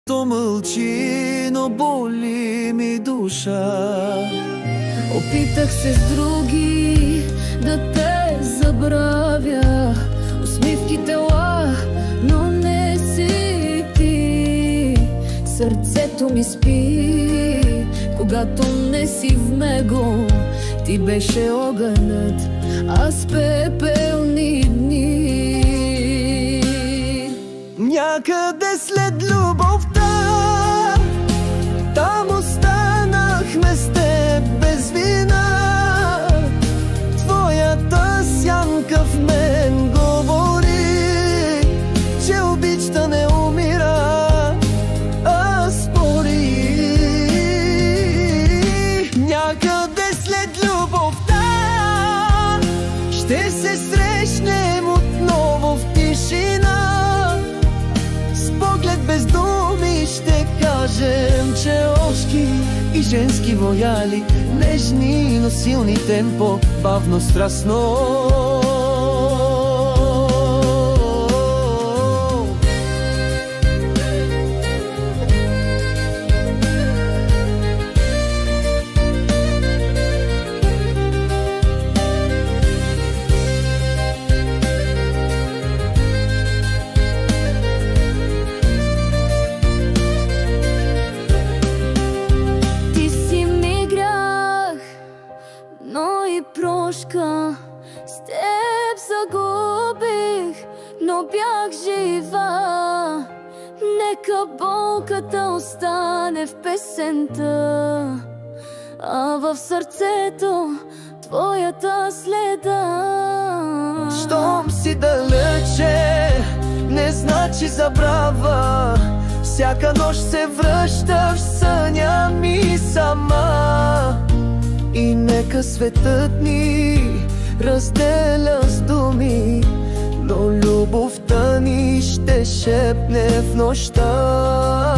То мълчи, но боли ми душа. Опитах се с други да те забравя, усмивките ла, но не си ти. Сърцето ми спи, когато не си в него. Ти беше огънът, аз пепелни дни. Някъде след любовта, там останахме с теб без вина. Твоята сянка в мен говори, че обичта не умира, а спори. Някъде след любовта ще се срещнем отново в тишина. С поглед без думи ще кажем, че ошки и женски вояли, нежни, но силни темпо, бавно, страстно. Прошка, с теб загубих, но бях жива. Нека болката остане в песента, а в сърцето твоята следа. Щом си далече, не значи забрава. Всяка нощ се връщаш в съня ми сама. И нека светът ни разделя с думи, но любовта ни ще шепне в нощта.